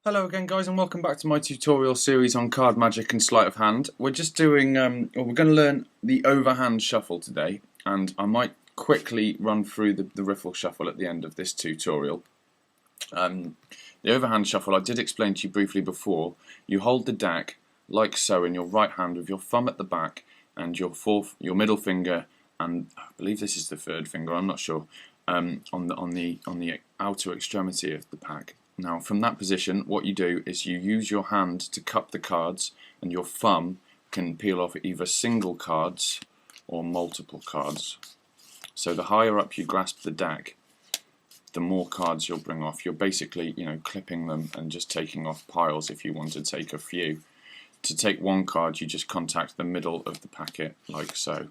Hello again guys, and welcome back to my tutorial series on card magic and sleight of hand. We're just doing, we're going to learn the overhand shuffle today, and I might quickly run through the riffle shuffle at the end of this tutorial. The overhand shuffle, I did explain to you briefly before. You hold the deck like so in your right hand with your thumb at the back and your middle finger, and I believe this is the third finger, I'm not sure, on the outer extremity of the pack. Now from that position what you do is you use your hand to cup the cards, and your thumb can peel off either single cards or multiple cards. So the higher up you grasp the deck, the more cards you'll bring off. You're basically, clipping them and just taking off piles if you want to take a few. To take one card you just contact the middle of the packet like so.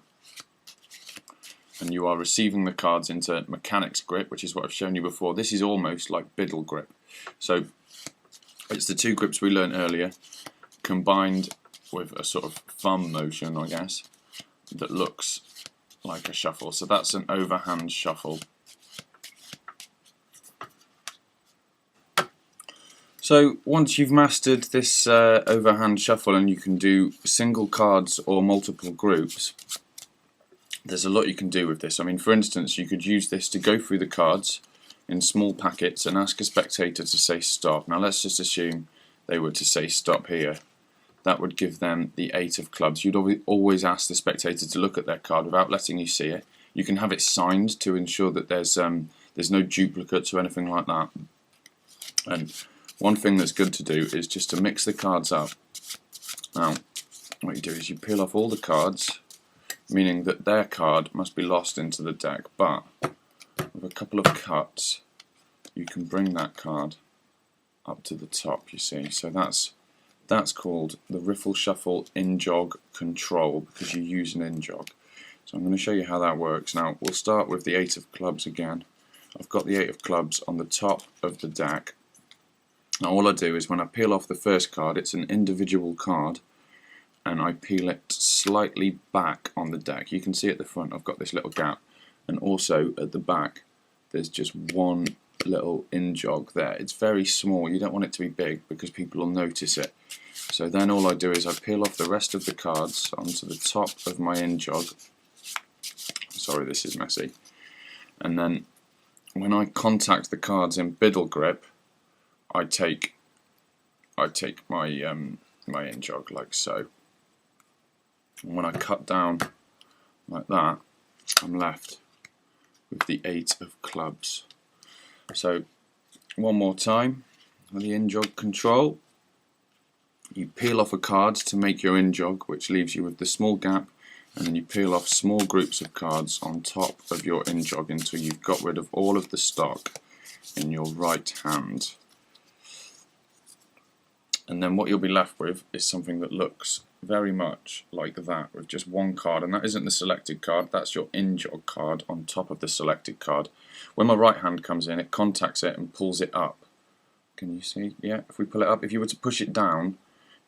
And you are receiving the cards into mechanics grip, which is what I've shown you before. This is almost like biddle grip. So it's the two grips we learned earlier combined with a sort of thumb motion, I guess, that looks like a shuffle. So that's an overhand shuffle. So once you've mastered this overhand shuffle and you can do single cards or multiple groups, there's a lot you can do with this. I mean, for instance, you could use this to go through the cards in small packets and ask a spectator to say stop. Now let's just assume they were to say stop here. That would give them the 8 of clubs. You'd always ask the spectator to look at their card without letting you see it. You can have it signed to ensure that there's no duplicates or anything like that. And one thing that's good to do is just to mix the cards up. Now what you do is you peel off all the cards, meaning that their card must be lost into the deck, but with a couple of cuts you can bring that card up to the top, you see. So that's called the riffle shuffle Injog control, because you use an Injog. So I'm going to show you how that works. Now we'll start with the 8 of clubs again. I've got the 8 of clubs on the top of the deck. Now all I do is when I peel off the first card, it's an individual card, and I peel it slightly back on the deck. You can see at the front I've got this little gap, and also at the back there's just one little Injog there. It's very small, you don't want it to be big because people will notice it. So then all I do is I peel off the rest of the cards onto the top of my Injog. Sorry, this is messy. And then when I contact the cards in biddle grip, I take my my Injog like so. And when I cut down like that, I'm left with the 8 of clubs. So one more time with the Injog control. You peel off a card to make your Injog, which leaves you with the small gap, and then you peel off small groups of cards on top of your Injog until you've got rid of all of the stock in your right hand. And then what you'll be left with is something that looks very much like that, with just one card, and that isn't the selected card, that's your Injog card on top of the selected card. When my right hand comes in, it contacts it and pulls it up. Can you see? Yeah, if we pull it up, if you were to push it down,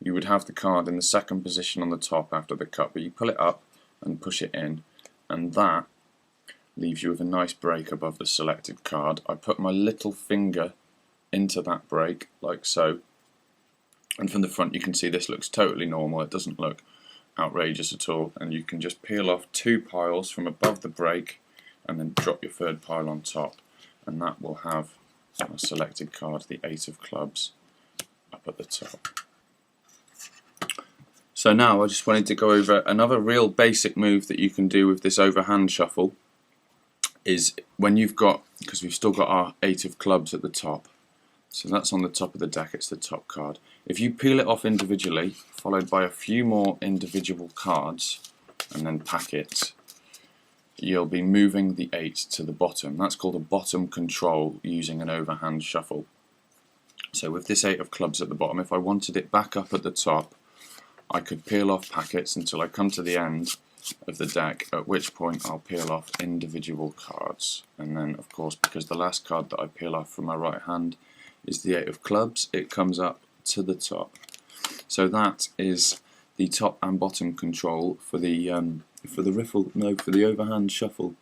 you would have the card in the second position on the top after the cut, but you pull it up and push it in, and that leaves you with a nice break above the selected card. I put my little finger into that break like so, and from the front you can see this looks totally normal. It doesn't look outrageous at all, and you can just peel off 2 piles from above the break and then drop your third pile on top, and that will have a selected card, the 8 of clubs, up at the top. So now I just wanted to go over another real basic move that you can do with this overhand shuffle. Is when you've got, because we've still got our 8 of clubs at the top, so that's on the top of the deck, it's the top card. If you peel it off individually, followed by a few more individual cards, and then pack it, you'll be moving the 8 to the bottom. That's called a bottom control using an overhand shuffle. So with this 8 of clubs at the bottom, if I wanted it back up at the top, I could peel off packets until I come to the end of the deck, at which point I'll peel off individual cards. And then of course, because the last card that I peel off from my right hand is the 8 of clubs, it comes up to the top. So that is the top and bottom control for the overhand shuffle.